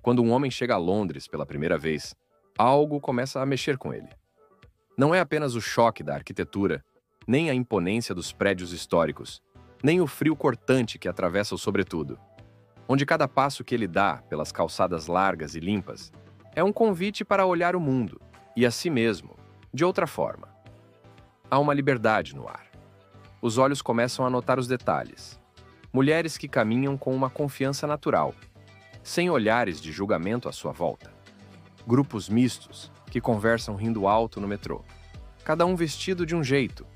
Quando um homem chega a Londres pela primeira vez, algo começa a mexer com ele. Não é apenas o choque da arquitetura, nem a imponência dos prédios históricos, nem o frio cortante que atravessa o sobretudo, onde cada passo que ele dá pelas calçadas largas e limpas é um convite para olhar o mundo e a si mesmo de outra forma. Há uma liberdade no ar. Os olhos começam a notar os detalhes. Mulheres que caminham com uma confiança natural, sem olhares de julgamento à sua volta. Grupos mistos que conversam rindo alto no metrô, cada um vestido de um jeito,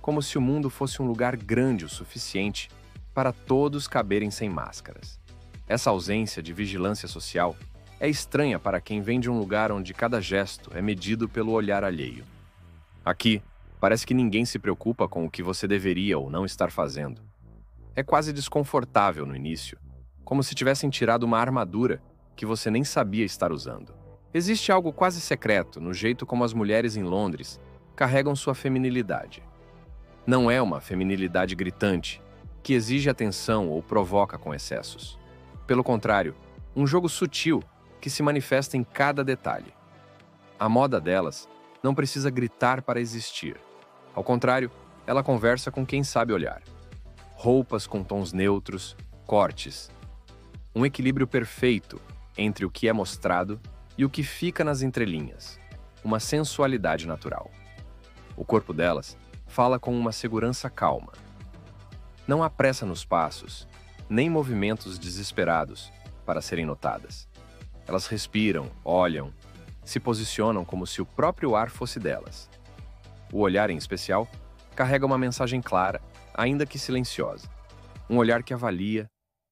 como se o mundo fosse um lugar grande o suficiente para todos caberem sem máscaras. Essa ausência de vigilância social é estranha para quem vem de um lugar onde cada gesto é medido pelo olhar alheio. Aqui, parece que ninguém se preocupa com o que você deveria ou não estar fazendo. É quase desconfortável no início, como se tivessem tirado uma armadura que você nem sabia estar usando. Existe algo quase secreto no jeito como as mulheres em Londres carregam sua feminilidade. Não é uma feminilidade gritante, que exige atenção ou provoca com excessos. Pelo contrário, um jogo sutil que se manifesta em cada detalhe. A moda delas não precisa gritar para existir. Ao contrário, ela conversa com quem sabe olhar. Roupas com tons neutros, cortes. Um equilíbrio perfeito entre o que é mostrado e o que fica nas entrelinhas. Uma sensualidade natural. O corpo delas fala com uma segurança calma. Não há pressa nos passos, nem movimentos desesperados para serem notadas. Elas respiram, olham, se posicionam como se o próprio ar fosse delas. O olhar, em especial, carrega uma mensagem clara, ainda que silenciosa. Um olhar que avalia,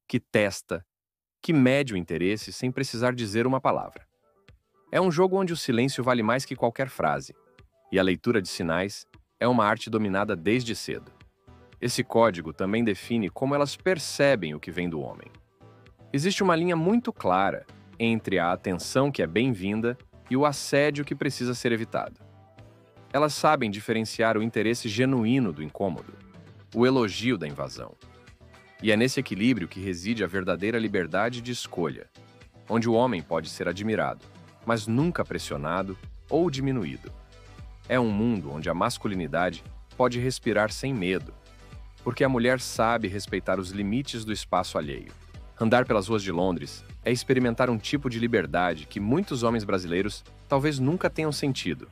que testa, que mede o interesse sem precisar dizer uma palavra. É um jogo onde o silêncio vale mais que qualquer frase, e a leitura de sinais é uma arte dominada desde cedo. Esse código também define como elas percebem o que vem do homem. Existe uma linha muito clara entre a atenção que é bem-vinda e o assédio que precisa ser evitado. Elas sabem diferenciar o interesse genuíno do incômodo, o elogio da invasão. E é nesse equilíbrio que reside a verdadeira liberdade de escolha, onde o homem pode ser admirado, mas nunca pressionado ou diminuído. É um mundo onde a masculinidade pode respirar sem medo, porque a mulher sabe respeitar os limites do espaço alheio. Andar pelas ruas de Londres é experimentar um tipo de liberdade que muitos homens brasileiros talvez nunca tenham sentido.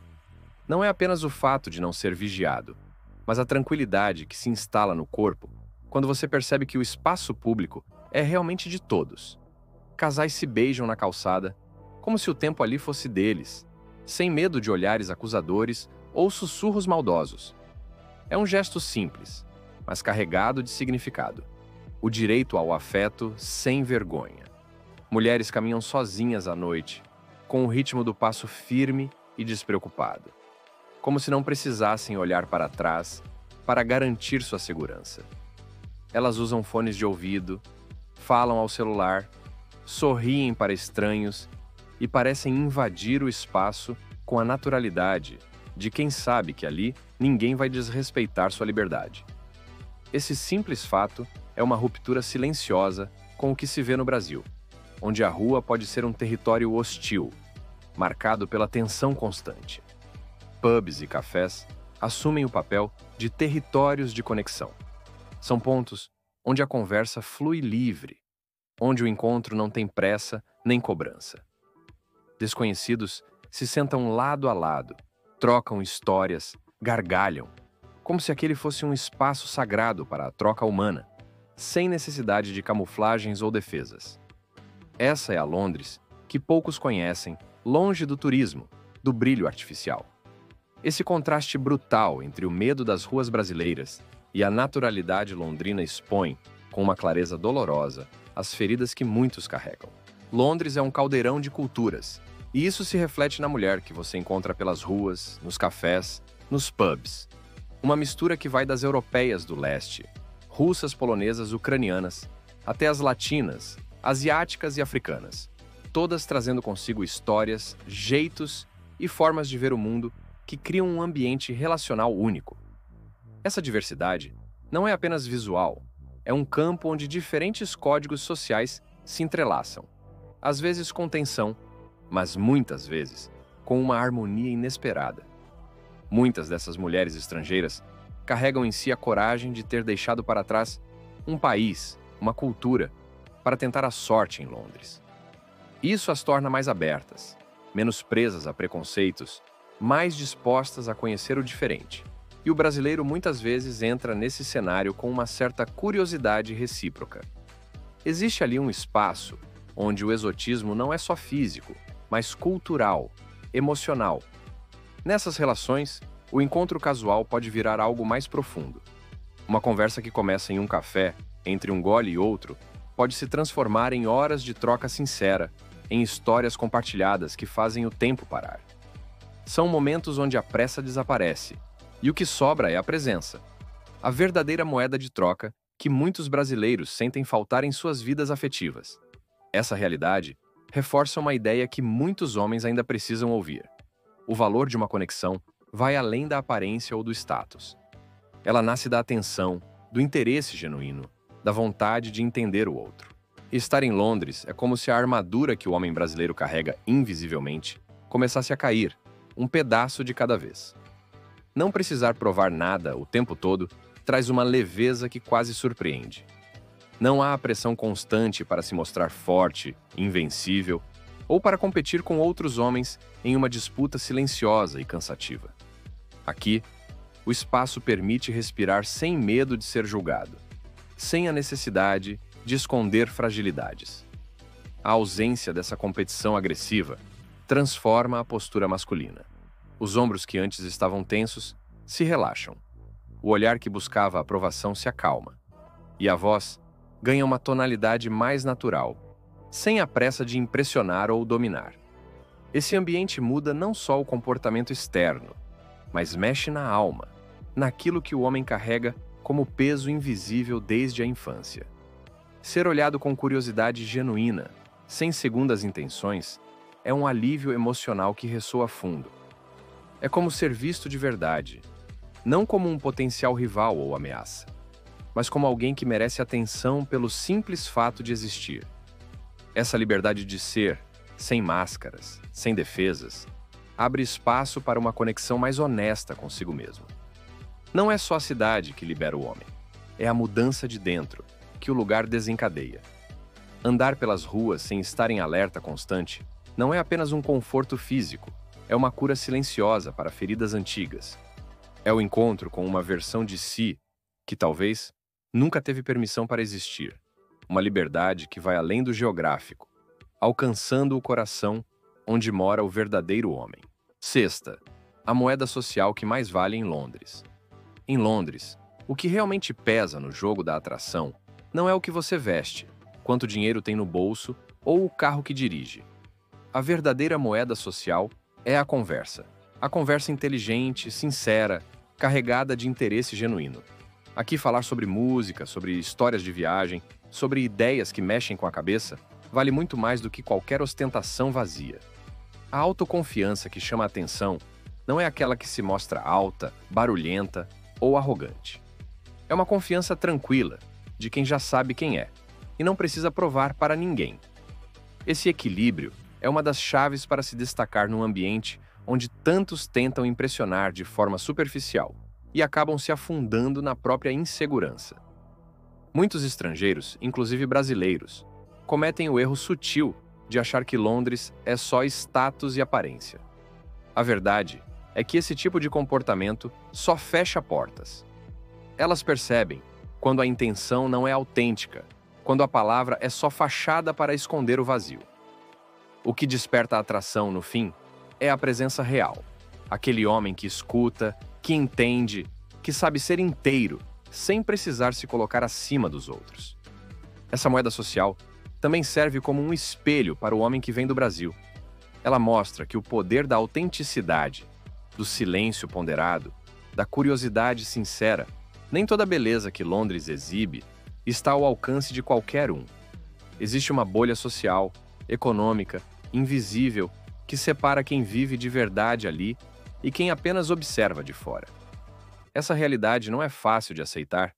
Não é apenas o fato de não ser vigiado, mas a tranquilidade que se instala no corpo quando você percebe que o espaço público é realmente de todos. Casais se beijam na calçada, como se o tempo ali fosse deles, sem medo de olhares acusadores ou sussurros maldosos. É um gesto simples, mas carregado de significado. O direito ao afeto sem vergonha. Mulheres caminham sozinhas à noite, com o ritmo do passo firme e despreocupado, como se não precisassem olhar para trás para garantir sua segurança. Elas usam fones de ouvido, falam ao celular, sorriem para estranhos e parecem invadir o espaço com a naturalidade de quem sabe que ali ninguém vai desrespeitar sua liberdade. Esse simples fato é uma ruptura silenciosa com o que se vê no Brasil, onde a rua pode ser um território hostil, marcado pela tensão constante. Pubs e cafés assumem o papel de territórios de conexão. São pontos onde a conversa flui livre, onde o encontro não tem pressa nem cobrança. Desconhecidos se sentam lado a lado, trocam histórias, gargalham, como se aquele fosse um espaço sagrado para a troca humana, sem necessidade de camuflagens ou defesas. Essa é a Londres que poucos conhecem, longe do turismo, do brilho artificial. Esse contraste brutal entre o medo das ruas brasileiras e a naturalidade londrina expõe, com uma clareza dolorosa, as feridas que muitos carregam. Londres é um caldeirão de culturas, e isso se reflete na mulher que você encontra pelas ruas, nos cafés, nos pubs. Uma mistura que vai das europeias do leste, russas, polonesas, ucranianas, até as latinas, asiáticas e africanas, todas trazendo consigo histórias, jeitos e formas de ver o mundo que criam um ambiente relacional único. Essa diversidade não é apenas visual, é um campo onde diferentes códigos sociais se entrelaçam. às vezes com tensão, mas muitas vezes com uma harmonia inesperada. Muitas dessas mulheres estrangeiras carregam em si a coragem de ter deixado para trás um país, uma cultura, para tentar a sorte em Londres. Isso as torna mais abertas, menos presas a preconceitos, mais dispostas a conhecer o diferente. E o brasileiro muitas vezes entra nesse cenário com uma certa curiosidade recíproca. Existe ali um espaço onde o exotismo não é só físico, mas cultural, emocional. Nessas relações, o encontro casual pode virar algo mais profundo. Uma conversa que começa em um café, entre um gole e outro, pode se transformar em horas de troca sincera, em histórias compartilhadas que fazem o tempo parar. São momentos onde a pressa desaparece, e o que sobra é a presença. A verdadeira moeda de troca que muitos brasileiros sentem faltar em suas vidas afetivas. Essa realidade reforça uma ideia que muitos homens ainda precisam ouvir. O valor de uma conexão vai além da aparência ou do status. Ela nasce da atenção, do interesse genuíno, da vontade de entender o outro. E estar em Londres é como se a armadura que o homem brasileiro carrega invisivelmente começasse a cair, um pedaço de cada vez. Não precisar provar nada o tempo todo traz uma leveza que quase surpreende. Não há a pressão constante para se mostrar forte, invencível, ou para competir com outros homens em uma disputa silenciosa e cansativa. Aqui, o espaço permite respirar sem medo de ser julgado, sem a necessidade de esconder fragilidades. A ausência dessa competição agressiva transforma a postura masculina. Os ombros que antes estavam tensos se relaxam. O olhar que buscava a aprovação se acalma. E a voz ganha uma tonalidade mais natural, sem a pressa de impressionar ou dominar. Esse ambiente muda não só o comportamento externo, mas mexe na alma, naquilo que o homem carrega como peso invisível desde a infância. Ser olhado com curiosidade genuína, sem segundas intenções, é um alívio emocional que ressoa fundo. É como ser visto de verdade, não como um potencial rival ou ameaça, mas como alguém que merece atenção pelo simples fato de existir. Essa liberdade de ser, sem máscaras, sem defesas, abre espaço para uma conexão mais honesta consigo mesmo. Não é só a cidade que libera o homem, é a mudança de dentro que o lugar desencadeia. Andar pelas ruas sem estar em alerta constante não é apenas um conforto físico, é uma cura silenciosa para feridas antigas. É o encontro com uma versão de si que talvez nunca teve permissão para existir. Uma liberdade que vai além do geográfico, alcançando o coração onde mora o verdadeiro homem. Sexta, a moeda social que mais vale em Londres. Em Londres, o que realmente pesa no jogo da atração não é o que você veste, quanto dinheiro tem no bolso ou o carro que dirige. A verdadeira moeda social é a conversa inteligente, sincera, carregada de interesse genuíno. Aqui falar sobre música, sobre histórias de viagem, sobre ideias que mexem com a cabeça, vale muito mais do que qualquer ostentação vazia. A autoconfiança que chama a atenção não é aquela que se mostra alta, barulhenta ou arrogante. É uma confiança tranquila, de quem já sabe quem é, e não precisa provar para ninguém. Esse equilíbrio é uma das chaves para se destacar num ambiente onde tantos tentam impressionar de forma superficial e acabam se afundando na própria insegurança. Muitos estrangeiros, inclusive brasileiros, cometem o erro sutil de achar que Londres é só status e aparência. A verdade é que esse tipo de comportamento só fecha portas. Elas percebem quando a intenção não é autêntica, quando a palavra é só fachada para esconder o vazio. O que desperta a atração, no fim, é a presença real. Aquele homem que escuta, que entende, que sabe ser inteiro, sem precisar se colocar acima dos outros. Essa moeda social também serve como um espelho para o homem que vem do Brasil. Ela mostra que o poder da autenticidade, do silêncio ponderado, da curiosidade sincera, nem toda a beleza que Londres exibe está ao alcance de qualquer um. Existe uma bolha social, econômica, invisível, que separa quem vive de verdade ali e quem apenas observa de fora. Essa realidade não é fácil de aceitar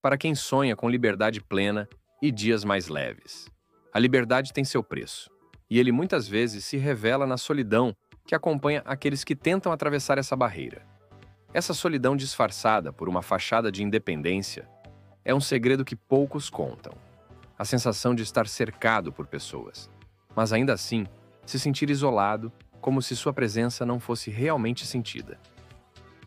para quem sonha com liberdade plena e dias mais leves. A liberdade tem seu preço. e ele muitas vezes se revela na solidão que acompanha aqueles que tentam atravessar essa barreira. Essa solidão disfarçada por uma fachada de independência é um segredo que poucos contam. A sensação de estar cercado por pessoas, mas ainda assim se sentir isolado, como se sua presença não fosse realmente sentida.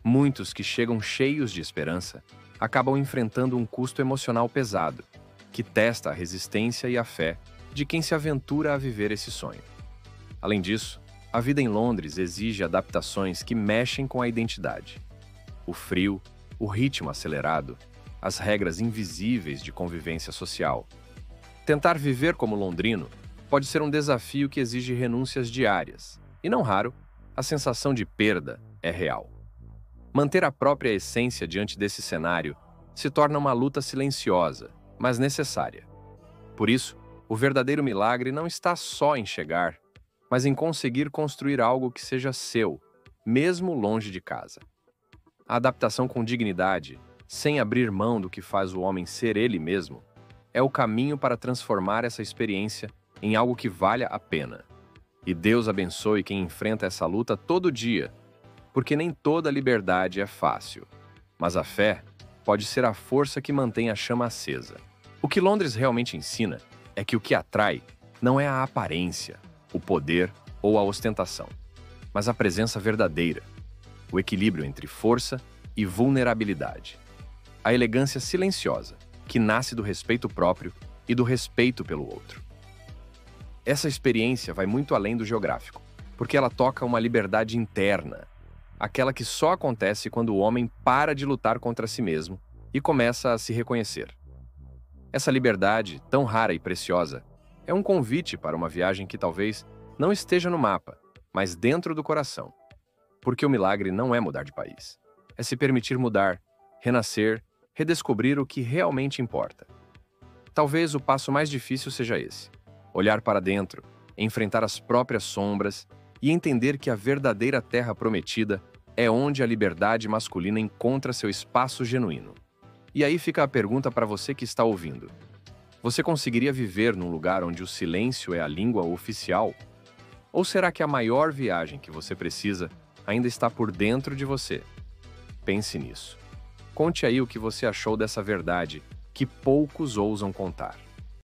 Muitos que chegam cheios de esperança acabam enfrentando um custo emocional pesado, que testa a resistência e a fé de quem se aventura a viver esse sonho. Além disso, a vida em Londres exige adaptações que mexem com a identidade. O frio, o ritmo acelerado, as regras invisíveis de convivência social. Tentar viver como londrino pode ser um desafio que exige renúncias diárias, e não raro, a sensação de perda é real. Manter a própria essência diante desse cenário se torna uma luta silenciosa, mas necessária. Por isso, o verdadeiro milagre não está só em chegar, mas em conseguir construir algo que seja seu, mesmo longe de casa. A adaptação com dignidade, sem abrir mão do que faz o homem ser ele mesmo, é o caminho para transformar essa experiência em algo que valha a pena. E Deus abençoe quem enfrenta essa luta todo dia, porque nem toda liberdade é fácil, mas a fé pode ser a força que mantém a chama acesa. O que Londres realmente ensina é que o que atrai não é a aparência, o poder ou a ostentação, mas a presença verdadeira, o equilíbrio entre força e vulnerabilidade. A elegância silenciosa, que nasce do respeito próprio e do respeito pelo outro. Essa experiência vai muito além do geográfico, porque ela toca uma liberdade interna, aquela que só acontece quando o homem para de lutar contra si mesmo e começa a se reconhecer. Essa liberdade, tão rara e preciosa, é um convite para uma viagem que talvez não esteja no mapa, mas dentro do coração. Porque o milagre não é mudar de país, é se permitir mudar, renascer, redescobrir o que realmente importa. Talvez o passo mais difícil seja esse: olhar para dentro, enfrentar as próprias sombras e entender que a verdadeira terra prometida é onde a liberdade masculina encontra seu espaço genuíno. E aí fica a pergunta para você que está ouvindo: você conseguiria viver num lugar onde o silêncio é a língua oficial? Ou será que a maior viagem que você precisa ainda está por dentro de você? Pense nisso. Conte aí o que você achou dessa verdade que poucos ousam contar.